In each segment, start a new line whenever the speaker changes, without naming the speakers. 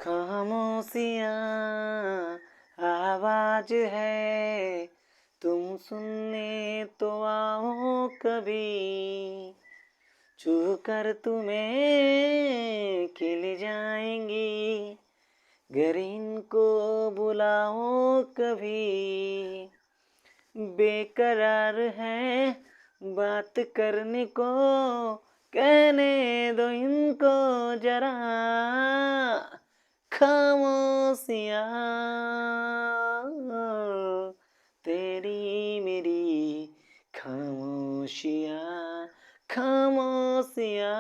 खामोशियाँ आवाज है, तुम सुनने तो आओ कभी, छू कर तुम्हें खिल जाएंगी, घर इनको बुलाओ कभी। बेकरार है बात करने को, कहने दो इनको जरा, खामोशियाँ तेरी मेरी खामोशियाँ, खामोशियाँ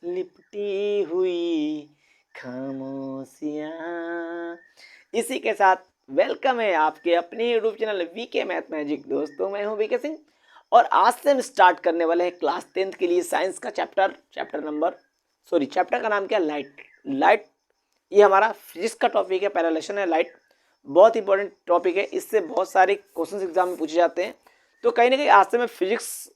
लिपटी हुई खामोशियाँ। इसी के साथ वेलकम है आपके अपने YouTube channel VK math magic. दोस्तों मैं हूं वीके सिंह और आज से हम स्टार्ट करने वाले हैं क्लास 10th के लिए साइंस का चैप्टर का नाम क्या है? लाइट। ये हमारा फिजिक्स का टॉपिक है, पहला लेसन है लाइट। बहुत इंपॉर्टेंट टॉपिक है, इससे बहुत सारे क्वेश्चन एग्जाम में पूछे जाते हैं। तो कहीं ना कहीं आज से मैं फिजिक्स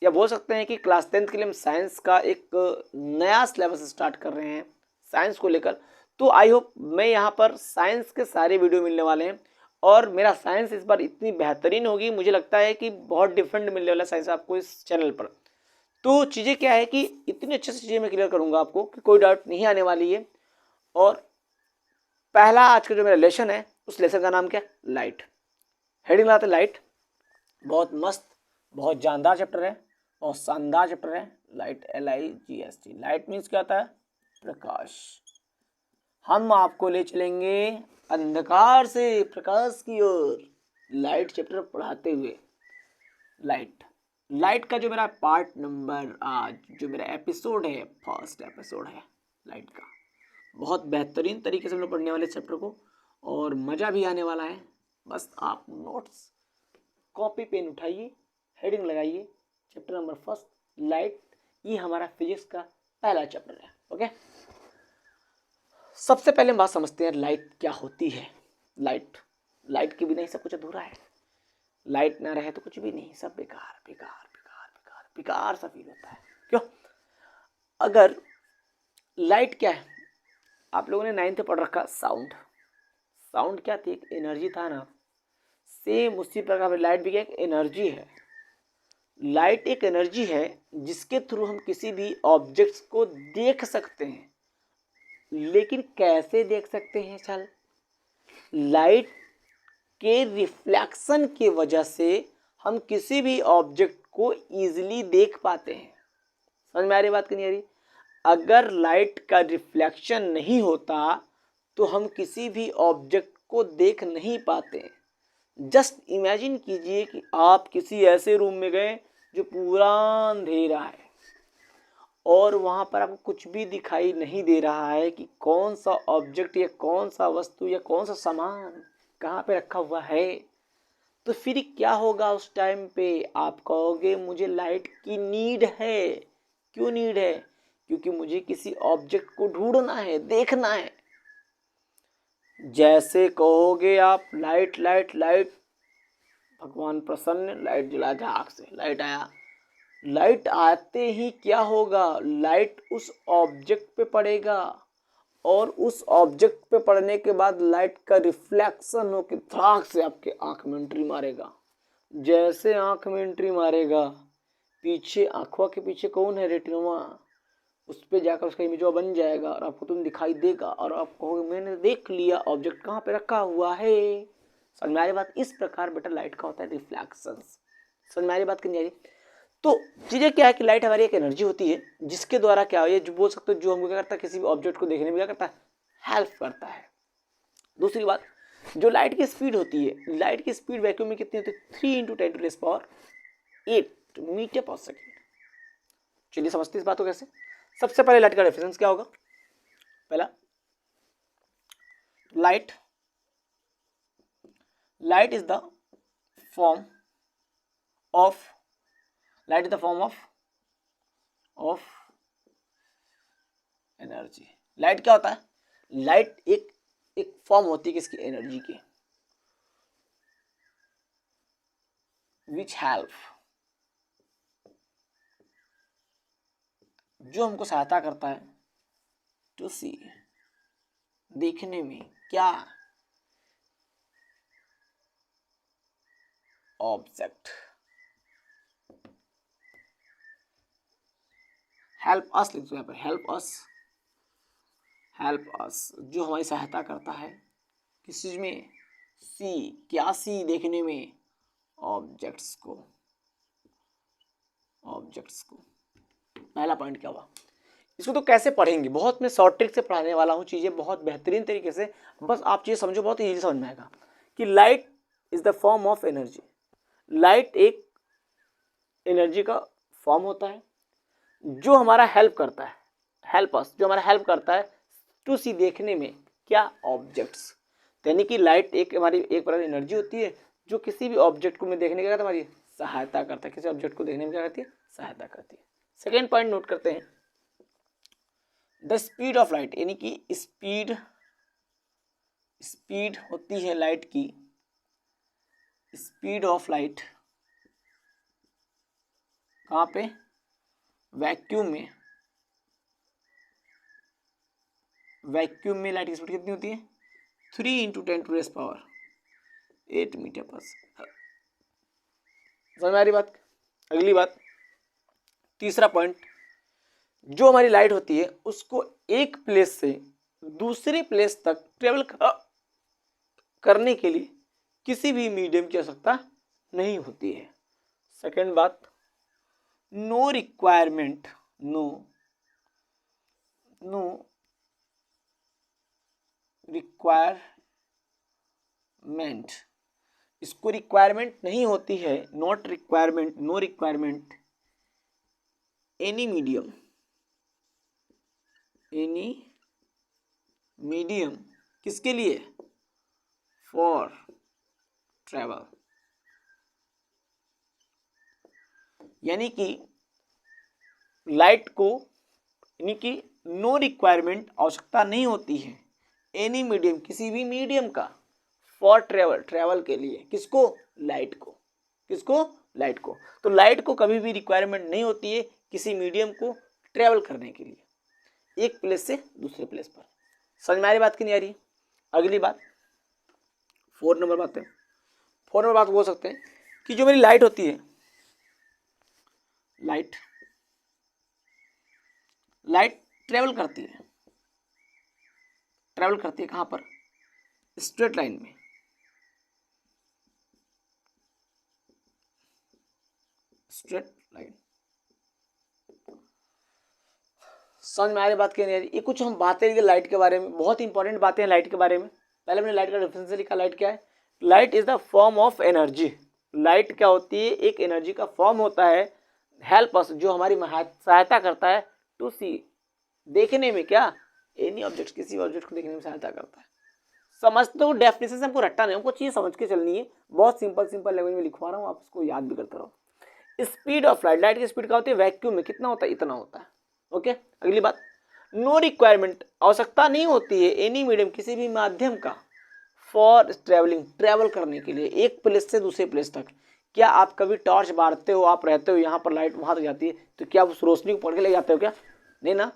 या बोल सकते हैं कि क्लास 10th के लिए हम साइंस का एक नया सिलेबस स्टार्ट कर रहे हैं साइंस को लेकर। तो आई होप मैं यहाँ पर साइंस के सारे वीडियो मिलने वाले हैं और मेरा साइंस इस बार इतनी बेहतरीन होगी, मुझे लगता है कि बहुत डिफरेंट मिलने वाला साइंस आपको इस चैनल पर। तो चीज़ें क्या है कि इतनी अच्छे से चीज़ें मैं क्लियर करूँगा आपको कि कोई डाउट नहीं आने वाली है। और पहला आज का जो मेरा लेसन है उस लेसन का नाम क्या है? लाइट। हेडिंग लाते लाइट। बहुत मस्त, बहुत जानदार चैप्टर है, बहुत शानदार चैप्टर है। Light, LIGHT। लाइट मीन्स क्या होता है? प्रकाश। हम आपको ले चलेंगे अंधकार से प्रकाश की ओर, लाइट चैप्टर पढ़ाते हुए। लाइट का जो मेरा पार्ट नंबर, आज जो मेरा एपिसोड है, फर्स्ट एपिसोड है लाइट का। बहुत बेहतरीन तरीके से हम लोग पढ़ने वाले चैप्टर को और मज़ा भी आने वाला है। बस आप नोट्स कॉपी पेन उठाइए, हेडिंग लगाइए, चैप्टर नंबर फर्स्ट लाइट। ये हमारा फिजिक्स का पहला चैप्टर है। ओके, सबसे पहले हम बात समझते हैं लाइट क्या होती है। लाइट के बिना ही सब कुछ अधूरा है। लाइट ना रहे तो कुछ भी नहीं, सब बेकार बेकार बेकार बेकार बेकार सा फील होता है। क्यों? अगर लाइट क्या है, आप लोगों ने 9th में पढ़ रखा साउंड क्या थी? एक एनर्जी था ना। सेम उसी प्रकार लाइट भी क्या एक एनर्जी है। लाइट एक एनर्जी है जिसके थ्रू हम किसी भी ऑब्जेक्ट्स को देख सकते हैं। लेकिन कैसे देख सकते हैं? चल, लाइट के रिफ्लेक्शन की वजह से हम किसी भी ऑब्जेक्ट को इजीली देख पाते हैं। समझ में आ रही बात कि नहीं आ रही? अगर लाइट का रिफ्लेक्शन नहीं होता तो हम किसी भी ऑब्जेक्ट को देख नहीं पाते। जस्ट इमेजिन कीजिए कि आप किसी ऐसे रूम में गए जो पूरा अंधेरा है और वहां पर आपको कुछ भी दिखाई नहीं दे रहा है कि कौन सा ऑब्जेक्ट या कौन सा वस्तु या कौन सा सामान कहाँ पे रखा हुआ है। तो फिर क्या होगा उस टाइम पे? आप कहोगे मुझे लाइट की नीड है। क्यों नीड है? क्योंकि मुझे किसी ऑब्जेक्ट को ढूंढना है, देखना है। जैसे कहोगे आप लाइट लाइट लाइट, भगवान प्रसन्न, लाइट जला झाग से लाइट आया। लाइट आते ही क्या होगा? लाइट उस ऑब्जेक्ट पे पड़ेगा और उस ऑब्जेक्ट पे पड़ने के बाद लाइट का रिफ्लेक्शन होकर धड़ाक से आपके आंख में एंट्री मारेगा। जैसे आंख में एंट्री मारेगा, पीछे आंखों के पीछे कौन है? रेटिनोमा। उस पर जाकर उसका इमेज बन जाएगा और आपको तुम दिखाई देगा और आप कहोगे मैंने देख लिया ऑब्जेक्ट कहाँ पे रखा हुआ है। समझ में आ रही बात? इस प्रकार बेटा लाइट का होता है रिफ्लेक्शन। समझ में आ रही बात कि नहीं आ रही? तो चीजें क्या है कि लाइट हमारी एक एनर्जी होती है जिसके द्वारा क्या हो, ये जो बोल सकते हो, जो हमको क्या करता है, किसी भी ऑब्जेक्ट को देखने में क्या करता है? हेल्प करता है। दूसरी बात, जो लाइट की स्पीड होती है, लाइट की स्पीड वैक्यूम में कितनी होती है? 3 × 10⁸ मीटर पर सेकेंड। चलिए समझते इस बात को कैसे। सबसे पहले लाइट का डेफिनेशन क्या होगा? पहला, light is the form of energy. Light क्या होता है? लाइट एक फॉर्म होती है किसकी? एनर्जी की, विच हेल्प, जो हमको सहायता करता है टू सी देखने में क्या ऑब्जेक्ट हेल्प अस लिख दो यहाँ पर हेल्प अस जो हमारी सहायता करता है किस चीज में सी क्या सी देखने में ऑब्जेक्ट्स को पहला पॉइंट क्या हुआ इसको तो कैसे पढ़ेंगे बहुत मैं शॉर्ट ट्रिक से पढ़ाने वाला हूँ चीजें बहुत बेहतरीन तरीके से बस आप चीजें समझो बहुत इजी समझ में आएगा कि light is the form of energy light एक एनर्जी का फॉर्म होता है जो हमारा हेल्प करता है जो हमारा हेल्प करता है टू सी देखने में क्या ऑब्जेक्ट्स यानी कि लाइट एक हमारी एक प्रकार की एनर्जी होती है जो किसी भी ऑब्जेक्ट को में देखने का हमारी सहायता करता है किसी ऑब्जेक्ट को देखने में क्या करती है सहायता करती है सेकेंड पॉइंट नोट करते हैं द स्पीड ऑफ लाइट यानी कि स्पीड होती है लाइट की स्पीड ऑफ लाइट कहाँ पे वैक्यूम में लाइट की स्पीड कितनी होती है 3 × 10⁻⁸ मीटर पर समझ में आ रही बात अगली बात तीसरा पॉइंट जो हमारी लाइट होती है उसको एक प्लेस से दूसरे प्लेस तक ट्रेवल करने के लिए किसी भी मीडियम की आवश्यकता नहीं होती है सेकेंड बात नो रिक्वायरमेंट इसको रिक्वायरमेंट नहीं होती है नो रिक्वायरमेंट एनी मीडियम किसके लिए फॉर ट्रैवल यानी कि लाइट को यानी कि नो रिक्वायरमेंट आवश्यकता नहीं होती है एनी मीडियम किसी भी मीडियम का फॉर ट्रैवल के लिए किसको लाइट को तो लाइट को कभी भी रिक्वायरमेंट नहीं होती है किसी मीडियम को ट्रैवल करने के लिए एक प्लेस से दूसरे प्लेस पर समझ में आ रही बात की नहीं आ रही अगली बात 4 नंबर बात बोल सकते हैं कि जो मेरी लाइट होती है लाइट ट्रेवल करती है कहाँ पर स्ट्रेट लाइन में समझ में आ रही बात क्या नहीं आ रही ये कुछ हम बातें लाइट के बारे में बहुत इंपॉर्टेंट बातें हैं लाइट के बारे में पहले मैंने लाइट का डिफरेंस लिखा लाइट क्या है light is the form of energy light क्या होती है एक एनर्जी का फॉर्म होता है हेल्प अस जो हमारी सहायता करता है टू सी देखने में क्या एनी ऑब्जेक्ट किसी ऑब्जेक्ट को देखने में सहायता करता है समझते हो डेफिनेशन से हमको रट्टा नहीं हमको चीज़ समझ के चलनी है बहुत सिंपल लैंग्वेज में लिखवा रहा हूँ आप उसको याद भी करते रहो स्पीड ऑफ लाइट की स्पीड क्या होती है वैक्यूम में कितना होता है इतना होता है ओके अगली बात नो रिक्वायरमेंट आवश्यकता नहीं होती है एनी मीडियम किसी भी माध्यम का फॉर ट्रैवल करने के लिए एक प्लेस से दूसरे प्लेस तक क्या आप कभी टॉर्च बारते हो आप रहते हो यहाँ पर लाइट वहाँ तक जाती है तो क्या आप उस रोशनी को पकड़ के ले जाते हो क्या नहीं ना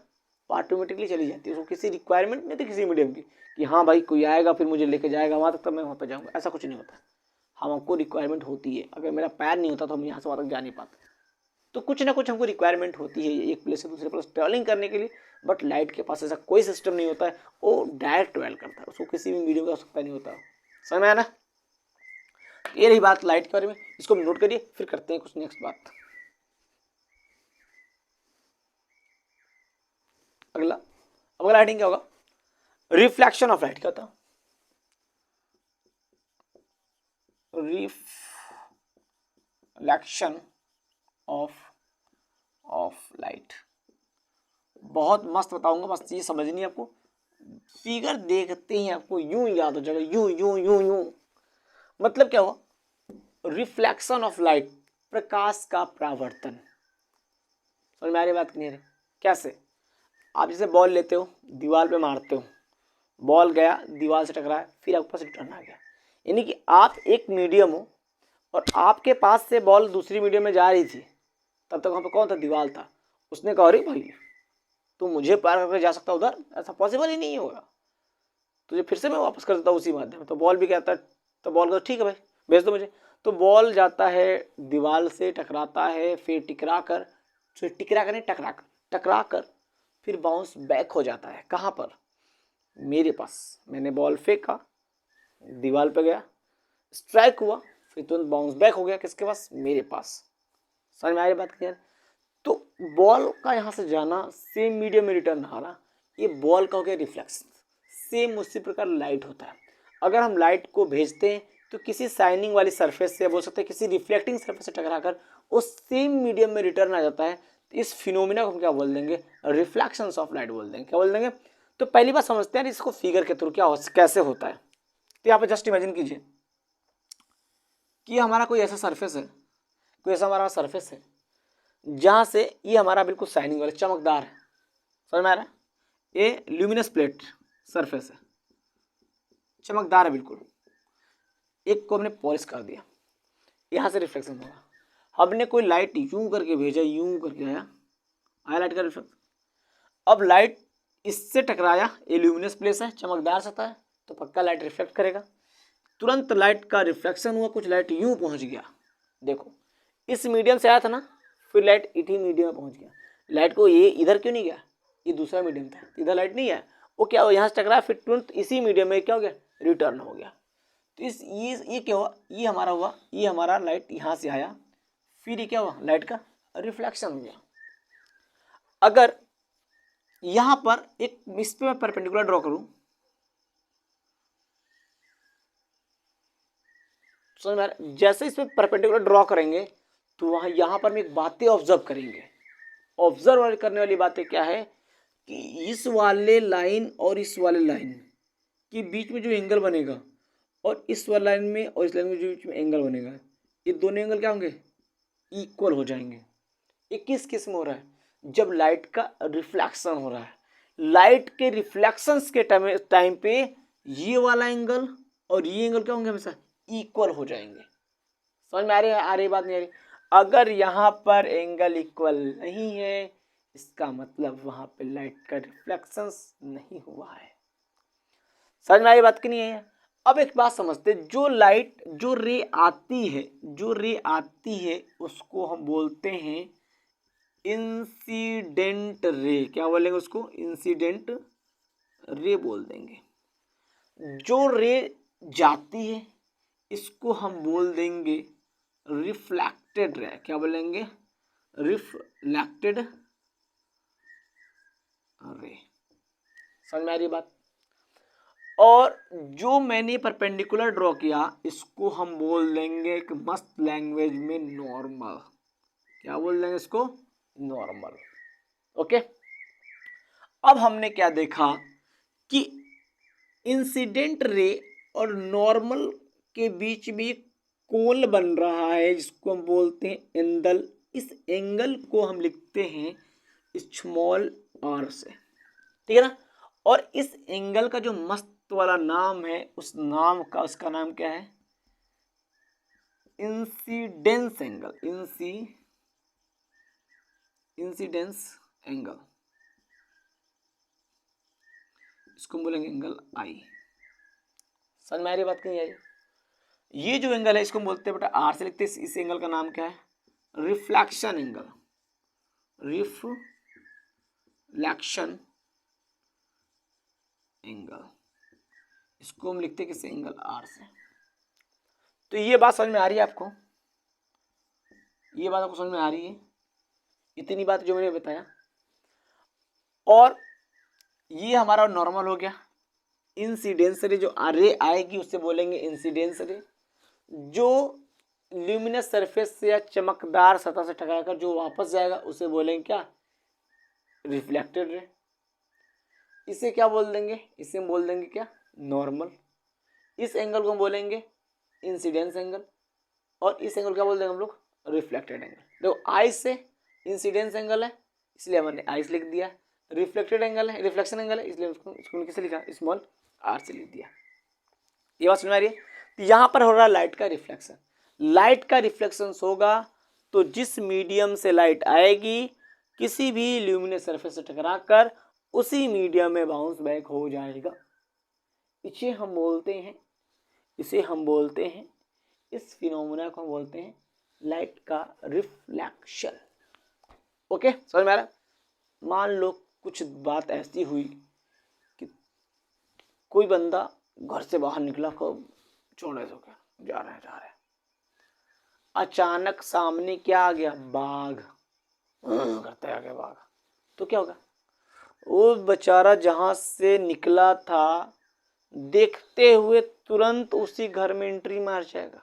ऑटोमेटिकली चली जाती है उसको किसी रिक्वायरमेंट नहीं थी किसी मीडियम की कि हाँ भाई कोई आएगा फिर मुझे लेके जाएगा वहाँ तक तब मैं वहाँ पर जाऊँगा ऐसा कुछ नहीं होता हमको रिक्वायरमेंट होती है अगर मेरा पैर नहीं होता तो हम यहाँ से वहाँ तक जा नहीं पाते तो कुछ ना कुछ हमको रिक्वायरमेंट होती है एक प्लेस से दूसरे प्लेस ट्रैवलिंग करने के लिए बट लाइट के पास ऐसा कोई सिस्टम नहीं होता है वो डायरेक्ट ट्रैवल करता है उसको किसी भी मीडियम की आवश्यकता नहीं होता समझ में आया ना ये रही बात लाइट के बारे में इसको नोट करिए फिर करते हैं कुछ नेक्स्ट बात अगला हेडिंग क्या होगा रिफ्लेक्शन ऑफ लाइट क्या होता रिफ्लेक्शन ऑफ लाइट बहुत मस्त बताऊंगा बस चीज समझनी है आपको फिगर देखते ही आपको यूं याद हो जाएगा यूं मतलब क्या हुआ रिफ्लेक्शन ऑफ लाइट प्रकाश का परावर्तन समझ में आ रही बात नहीं है कैसे आप जैसे बॉल लेते हो दीवार पे मारते हो बॉल गया दीवार से टकराया फिर आपके पास रिटर्न आ गया यानी कि आप एक मीडियम हो और आपके पास से बॉल दूसरी मीडियम में जा रही थी तब तक वहाँ पर कौन था दीवार था उसने कहा अरे भाई तो मुझे पार करके जा सकता उधर, ऐसा पॉसिबल ही नहीं होगा। तुझे फिर से मैं वापस कर देता हूँ उसी माध्यम। तो बॉल भी कहता है, तो बॉल कहता ठीक है भाई भेज दो मुझे। तो बॉल जाता है दीवार से, टकराता है, फिर टकरा कर नहीं टकरा कर फिर बाउंस बैक हो जाता है। कहाँ पर? मेरे पास। मैंने बॉल फेंका, दीवार पे गया, स्ट्राइक हुआ, फिर तुरंत बाउंस बैक हो गया किसके पास? मेरे पास। समझ में आ रही बात क्लियर? तो बॉल का यहाँ से जाना, सेम मीडियम में रिटर्न आना, ये बॉल का हो गया रिफ्लेक्शन। सेम उसी प्रकार लाइट होता है। अगर हम लाइट को भेजते हैं तो किसी शाइनिंग वाली सरफेस से, बोल सकते हैं किसी रिफ्लेक्टिंग सरफेस से टकराकर उस सेम मीडियम में रिटर्न आ जाता है। तो इस फिनोमिना को हम क्या बोल देंगे? रिफ्लेक्शंस ऑफ लाइट बोल देंगे। क्या बोल देंगे? तो पहली बात समझते हैं इसको फिगर के थ्रू कैसे होता है। तो यहाँ पर जस्ट इमेजिन कीजिए कि हमारा कोई ऐसा सरफेस है, कोई ऐसा हमारा सरफेस है जहाँ से ये हमारा बिल्कुल शाइनिंग वाला चमकदार है। समझ में आ रहा है? ये ल्यूमिनस प्लेट सरफेस है, चमकदार है बिल्कुल। एक को हमने पॉलिश कर दिया, यहाँ से रिफ्लेक्शन होगा। हमने कोई लाइट यूं करके भेजा, यूं करके आया लाइट का रिफ्लेक्शन। अब लाइट इससे टकराया, ये ल्यूमिनस प्लेस है, चमकदार सतह है, तो पक्का लाइट रिफ्लेक्ट करेगा। तुरंत लाइट का रिफ्लेक्शन हुआ, कुछ लाइट यूं पहुंच गया। देखो इस मीडियम से आया था ना, फिर लाइट इसी मीडियम में पहुंच गया। लाइट को ये इधर क्यों नहीं गया? ये दूसरा मीडियम था, इधर लाइट नहीं है, वो क्या हो यहाँ से टकराया, फिर तुरंत इसी मीडियम में क्या हो गया? रिटर्न हो गया। तो इस ये क्या हुआ? ये हमारा हुआ, ये हमारा लाइट यहाँ से आया, फिर ये क्या हुआ? लाइट का रिफ्लेक्शन हो गया। अगर यहाँ पर एक इस पे मैं परपेंडिकुलर ड्रॉ करूं, समझ में आ रहा है? जैसे इस पे परपेंडिकुलर ड्रॉ करेंगे तो वहाँ यहाँ पर हम एक बातें ऑब्जर्व करेंगे। ऑब्जर्व करने वाली बातें क्या है कि इस वाले लाइन और इस वाले लाइन के बीच में जो एंगल बनेगा, और इस वाले लाइन में और इस लाइन में जो बीच में एंगल बनेगा, ये दोनों एंगल क्या होंगे? इक्वल हो जाएंगे। ये किस केस में हो रहा है? जब लाइट का रिफ्लेक्शन हो रहा है। लाइट के रिफ्लेक्शंस के टाइम पे ये वाला एंगल और ये एंगल क्या होंगे? हमेशा इक्वल हो जाएंगे। समझ में आ रही बात नहीं आ रही? अगर यहाँ पर एंगल इक्वल नहीं है, इसका मतलब वहां पे लाइट का रिफ्लेक्शंस नहीं हुआ है। समझ में आ रही बात की नहीं है? अब एक बात समझते, जो लाइट जो रे आती है उसको हम बोलते हैं इंसिडेंट रे। क्या बोलेंगे उसको? इंसिडेंट रे बोल देंगे। जो रे जाती है इसको हम बोल देंगे रिफ्लेक्टेड रे। क्या बोलेंगे? Reflected ray. समझ में आ रही बात? और जो मैंने परपेंडिकुलर ड्रॉ किया इसको हम बोल देंगे एक मस्त लैंग्वेज में नॉर्मल। क्या बोल देंगे इसको? नॉर्मल। ओके। अब हमने क्या देखा कि इंसिडेंट रे और नॉर्मल के बीच में एक कोण बन रहा है जिसको हम बोलते हैं एंगल। इस एंगल को हम लिखते हैं स्मॉल आर से, ठीक है ना? और इस एंगल का जो मस्त वाला नाम है, उसका नाम क्या है? Incidence angle. इंसिडेंस एंगल, इसको बोलेंगे एंगल आई। समझ में आ रही बात? नहीं आई? ये जो एंगल है इसको बोलते हैं बेटा आर से लिखते हैं। इस एंगल का नाम क्या है? Reflection angle. रिफ्लेक्शन एंगल, इसको हम लिखते हैं किस एंगल? आर से। तो ये बात समझ में आ रही है आपको? ये बात आपको समझ में आ रही है? इतनी बात जो मैंने बताया। और ये हमारा नॉर्मल हो गया। इंसिडेंस रे जो रे आएगी उससे बोलेंगे इंसिडेंस रे। जो ल्यूमिनस सरफेस से या चमकदार सतह से टकराकर जो वापस जाएगा उसे बोलेंगे क्या? Reflected ray. इसे क्या बोल देंगे? इसे हम बोल देंगे क्या? नॉर्मल। इस एंगल को हम बोलेंगे इंसिडेंस एंगल, और इस एंगल क्या बोल देंगे हम लोग? Reflected angle. देखो आई से इंसिडेंस एंगल है इसलिए हमने आई से लिख दिया, रिफ्लेक्टेड एंगल है, रिफ्लेक्शन एंगल है, इसलिए इसको किससे लिखा? स्मॉल आर से लिख दिया। ये बात समझ में आ रही है? तो यहाँ पर हो रहा है लाइट का रिफ्लेक्शन। लाइट का रिफ्लेक्शन होगा तो जिस मीडियम से लाइट आएगी किसी भी ल्यूमिनस सरफेस से टकराकर उसी मीडियम में बाउंस बैक हो जाएगा। इसे हम बोलते हैं इस फिनोमेना को हम बोलते हैं लाइट का रिफ्लेक्शन। ओके, समझ में आ रहा? मान लो कुछ बात ऐसी हुई कि कोई बंदा घर से बाहर निकला, को चौड़े से होकर जा रहे हैं, अचानक सामने क्या आ गया? बाघ करते आ गया बाघ। तो क्या होगा? वो बेचारा जहां से निकला था देखते हुए तुरंत उसी घर में एंट्री मार जाएगा।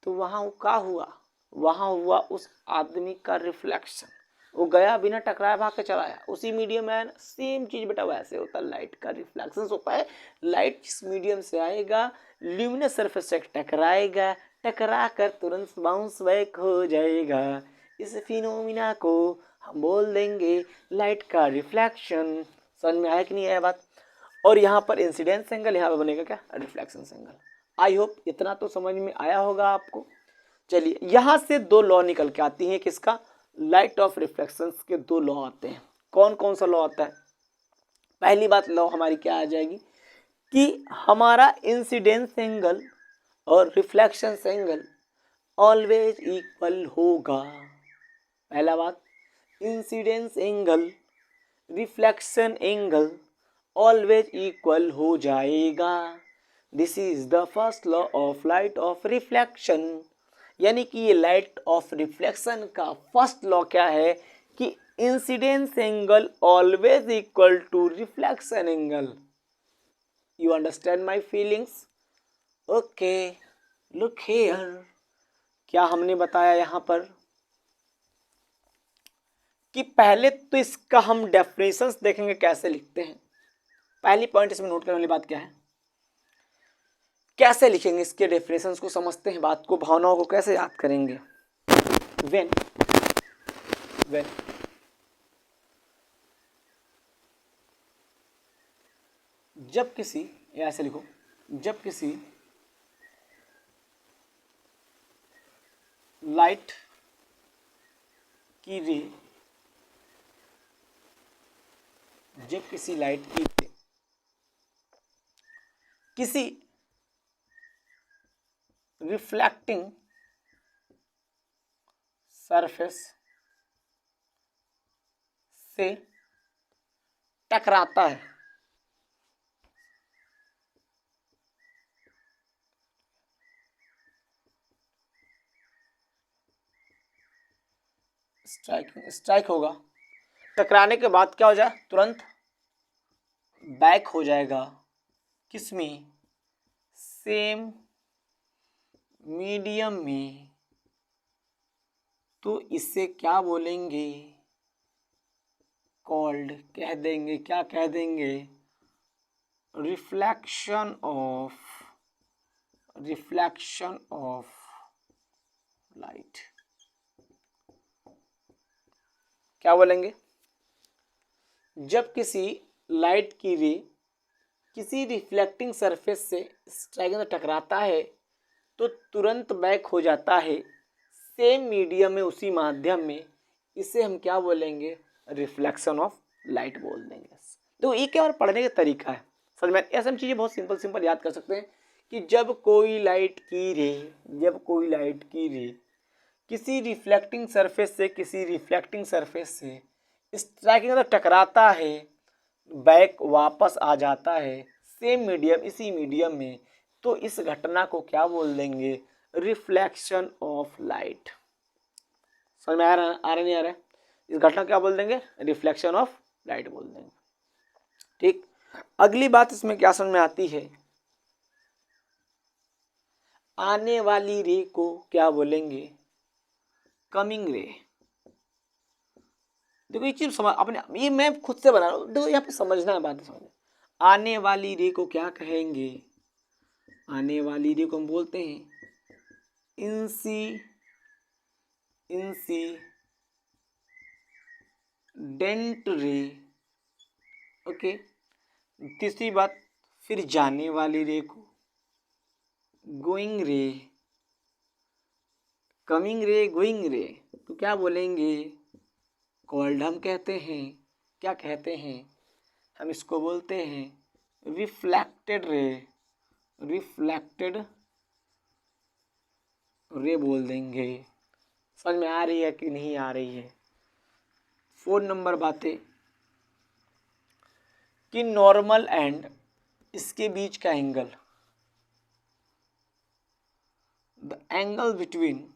तो वहां क्या हुआ? वहां हुआ उस आदमी का रिफ्लेक्शन। वो गया बिना टकराए भाग के चला आया उसी मीडियम में। सेम चीज बेटा वैसे होता है, लाइट का रिफ्लेक्शन होता है। लाइट जिस मीडियम से आएगा ल्यूमिनस सरफेस से टकराएगा, टकरा कर तुरंत बाउंस बैक हो जाएगा। इस फिनोमिना को हम बोल देंगे लाइट का रिफ्लेक्शन। समझ में आया कि नहीं आया बात? और यहाँ पर इंसिडेंस एंगल, यहाँ पर बनेगा क्या? Reflection angle. आई होप इतना तो समझ में आया होगा आपको। चलिए, यहां से दो लॉ निकल के आती हैं। किसका? लाइट ऑफ रिफ्लेक्शंस के दो लॉ आते हैं। कौन कौन सा लॉ आता है? पहली बात लॉ हमारी क्या आ जाएगी कि हमारा इंसिडेंस एंगल और रिफ्लेक्शन एंगल ऑलवेज इक्वल होगा। पहला बात, incidence angle reflection angle always equal हो जाएगा। This is the first law of light of reflection. यानी कि ये लाइट ऑफ रिफ्लेक्शन का फर्स्ट लॉ क्या है कि incidence angle always equal to reflection angle. You understand my feelings? Okay, look here. क्या हमने बताया यहां पर कि पहले तो इसका हम डेफिनेशंस देखेंगे कैसे लिखते हैं। पहली पॉइंट इसमें नोट करने वाली बात क्या है? कैसे लिखेंगे इसके डेफिनेशंस को समझते हैं, बात को, भावनाओं को कैसे याद करेंगे। व्हेन जब किसी, ऐसे लिखो, जब किसी लाइट की रे, जब किसी लाइट की रे किसी रिफ्लेक्टिंग सरफेस से टकराता है स्ट्राइक होगा। टकराने के बाद क्या हो जाए? तुरंत बैक हो जाएगा। किसमें? सेम मीडियम में। तो इससे क्या बोलेंगे? कॉल्ड कह देंगे, क्या कह देंगे? Reflection of light. क्या बोलेंगे? जब किसी लाइट की रे किसी रिफ्लेक्टिंग सरफेस से स्ट्राइक में टकराता है तो तुरंत बैक हो जाता है सेम मीडियम में, उसी माध्यम में। इसे हम क्या बोलेंगे? रिफ्लेक्शन ऑफ लाइट बोल देंगे। तो ये क्या और पढ़ने का तरीका है, समझ में? ऐसे हम चीज़ें बहुत सिंपल याद कर सकते हैं कि जब कोई लाइट की रे किसी रिफ्लेक्टिंग सरफेस से स्ट्राइकिंग मतलब टकराता है, बैक वापस आ जाता है सेम मीडियम, इसी मीडियम में। तो इस घटना को क्या बोल देंगे? Reflection of light. समझ में आ रहा नहीं आ रहा है? इस घटना क्या बोल देंगे? रिफ्लेक्शन ऑफ लाइट बोल देंगे। ठीक, अगली बात इसमें क्या समझ में आती है? आने वाली रे को क्या बोलेंगे? कमिंग रे। देखो ये चीज समझ, अपने ये मैं खुद से बना रहा हूँ, देखो यहाँ पे समझना है, बात समझना। आने वाली रे को क्या कहेंगे? आने वाली रे को हम बोलते हैं इंसिडेंट रे। ओके, तीसरी बात, फिर जाने वाली रे को गोइंग रे, कमिंग रे, गोइंग रे। तो क्या बोलेंगे? कॉल्ड हम कहते हैं, क्या कहते हैं, हम इसको बोलते हैं रिफ्लेक्टेड रे, रिफ्लेक्टेड रे बोल देंगे। समझ में आ रही है कि नहीं आ रही है? 4 नंबर बातें कि नॉर्मल एंड इसके बीच का एंगल, द एंगल बिटवीन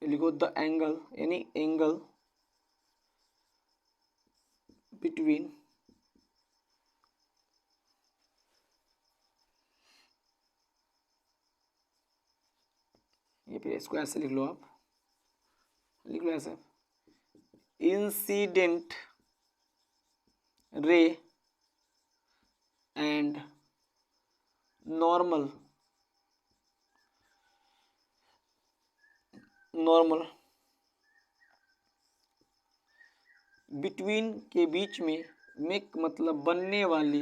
लिखो द एंगल, यानी एंगल बिटवीन ये, फिर इसको ऐसे लिख लो, आप लिख लो ऐसे, incident ray and normal between के बीच में मतलब बनने वाली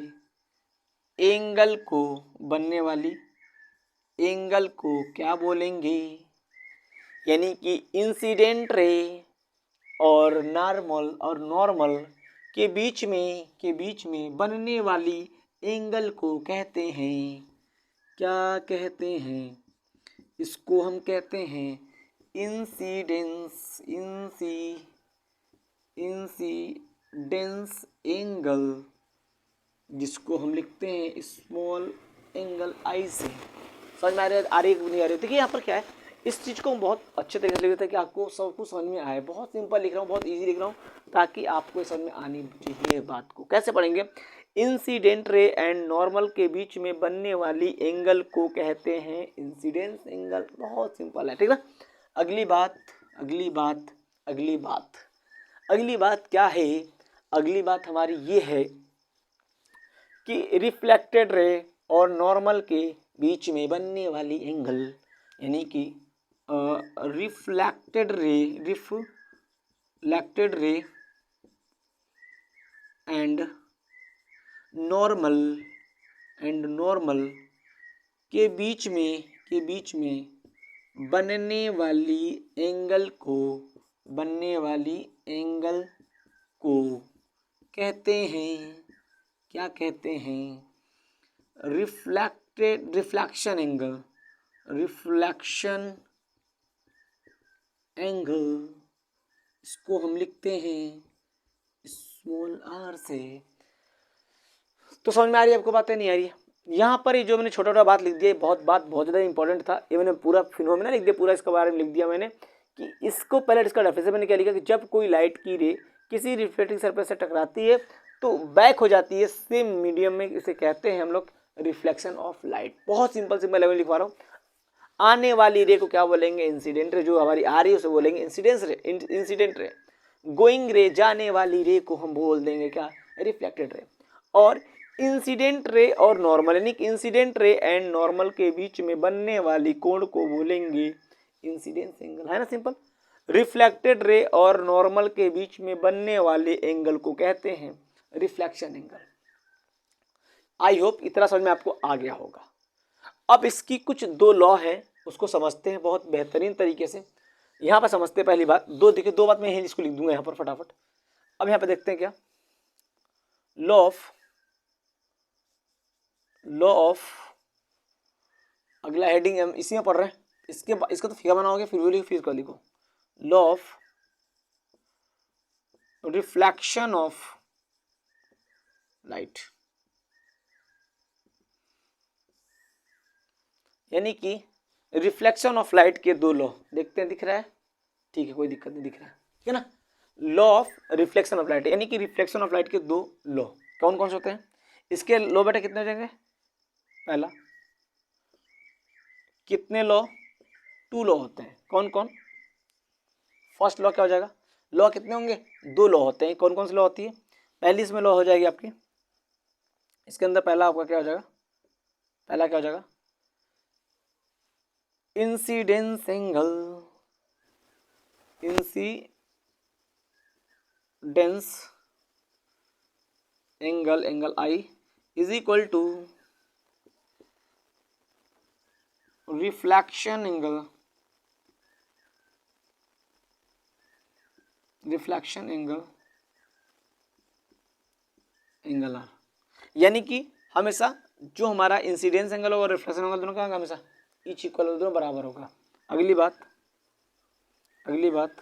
एंगल को क्या बोलेंगे? यानी कि इंसिडेंट रे और नॉर्मल के बीच में बनने वाली एंगल को कहते हैं, क्या कहते हैं? इसको हम कहते हैं इंसिडेंस एंगल, जिसको हम लिखते हैं स्मॉल एंगल आई से। समझ में आ रही है नहीं आ रही? देखिए यहाँ पर क्या है, इस चीज़ को हम बहुत अच्छे तरीके से लिख देते हैं कि आपको सब कुछ समझ में आए। बहुत सिंपल लिख रहा हूँ, बहुत इजी लिख रहा हूँ, ताकि आपको समझ में आनी चाहिए बात को। कैसे पढ़ेंगे? इंसिडेंट रे एंड नॉर्मल के बीच में बनने वाली एंगल को कहते हैं इंसिडेंस एंगल। बहुत सिंपल है, ठीक है। अगली बात क्या है? अगली बात हमारी ये है कि रिफ्लेक्टेड रे और नॉर्मल के बीच में बनने वाली एंगल, यानी कि रिफ्लेक्टेड रे एंड नॉर्मल के बीच में बनने वाली एंगल को कहते हैं, क्या कहते हैं? Reflection angle. इसको हम लिखते हैं स्मॉल आर से। तो समझ में आ रही है आपको? बातें नहीं आ रही है? यहाँ पर ये जो मैंने छोटा बात लिख दिया, बहुत ज़्यादा इंपॉर्टेंट था ये। मैंने पूरा फिनोमेना लिख दिया, पूरा इसके बारे में लिख दिया मैंने कि इसको पहले इसका डेफिनेशन मैंने क्या लिखा कि जब कोई लाइट की रे किसी रिफ्लेक्टिंग सरफेस से टकराती है तो बैक हो जाती है सेम मीडियम में, इसे कहते हैं हम लोग रिफ्लेक्शन ऑफ लाइट। बहुत सिंपल लेवल लिखवा रहा हूँ। आने वाली रे को क्या बोलेंगे? Incident ray. जो हमारी आ रही है उसे बोलेंगे इंसिडेंट रे। गोइंग रे, जाने वाली रे को हम बोल देंगे क्या? Reflected ray. और इंसिडेंट रे और नॉर्मल, यानी कि इंसिडेंट रे एंड नॉर्मल के बीच में बनने वाली कोण को बोलेंगे इंसिडेंस एंगल। है ना सिंपल? रिफ्लेक्टेड रे और नॉर्मल के बीच में बनने वाले एंगल को कहते हैं रिफ्लेक्शन एंगल। आई होप इतना समझ में आपको आ गया होगा। अब इसकी कुछ 2 लॉ है, उसको समझते हैं बहुत बेहतरीन तरीके से। यहाँ पर समझते हैं पहली बात। देखिए 2 बात मैं इसको लिख दूंगा यहाँ पर फटाफट। अब यहाँ पे देखते हैं क्या? लॉ ऑफ अगला हेडिंग हम इसी में पढ़ रहे हैं। इसका तो फिगर बनाओगे फिर कर लिखो। Law of reflection of light, यानी कि रिफ्लेक्शन ऑफ लाइट के 2 लॉ देखते हैं। दिख रहा है? ठीक है, कोई दिक्कत नहीं, दिख रहा है, ठीक है ना। Law of reflection of light, यानी कि रिफ्लेक्शन ऑफ लाइट के 2 लॉ कौन कौन से होते हैं? इसके लॉ बेटा कितने हो जाएंगे? पहला, कितने लॉ? 2 लॉ होते हैं। कौन कौन? फर्स्ट लॉ क्या हो जाएगा? लॉ कितने होंगे? 2 लॉ होते हैं। कौन कौन सी लॉ होती है? पहली इसमें लॉ हो जाएगी आपकी, इसके अंदर पहला आपका क्या हो जाएगा? पहला क्या हो जाएगा? Incidence angle i is equal to reflection angle r, यानी कि हमेशा जो हमारा इंसिडेंस एंगल होगा और रिफ्लेक्शन एंगल दोनों क्या होगा, हमेशा ईच इक्वल, दोनों बराबर होगा। अगली बात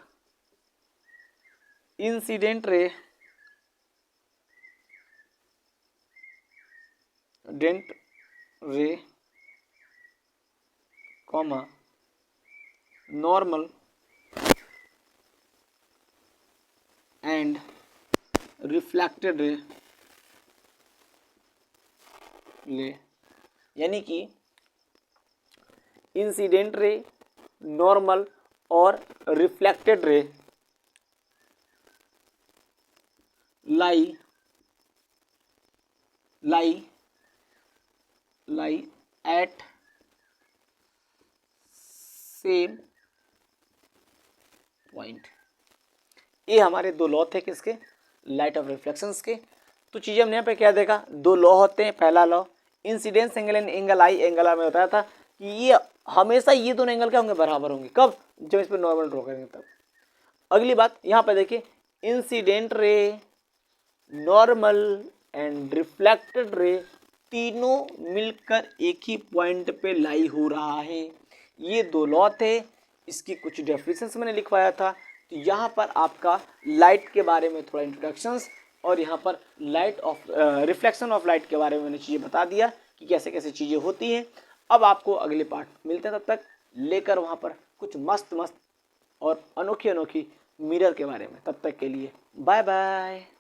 incident ray comma normal and reflected ray, यानी कि इंसिडेंट रे, नॉर्मल और reflected ray lie at same point. ये हमारे दो लॉ थे किसके, लाइट ऑफ रिफ्लेक्शंस के। तो चीजें हमने यहाँ पे क्या देखा, दो लॉ होते हैं। पहला law incidence angle and angle i angle r में बताया था कि ये हमेशा ये दोनों एंगल क्या होंगे, बराबर होंगे। कब, जब इस पर नॉर्मल ड्रॉ करेंगे तब। अगली बात यहाँ पे देखिए, incident ray, normal and reflected ray तीनों मिलकर एक ही पॉइंट पे लाई हो रहा है। ये दो लॉ थे, इसकी कुछ डेफिनेशंस मैंने लिखवाया था। तो यहाँ पर आपका लाइट के बारे में थोड़ा इंट्रोडक्शंस और यहाँ पर light of reflection of light के बारे में मैंने चीज़ें बता दिया कि कैसे कैसे चीज़ें होती हैं। अब आपको अगले पार्ट मिलते हैं, तब तक लेकर वहाँ पर कुछ मस्त और अनोखी मिरर के बारे में। तब तक के लिए बाय बाय।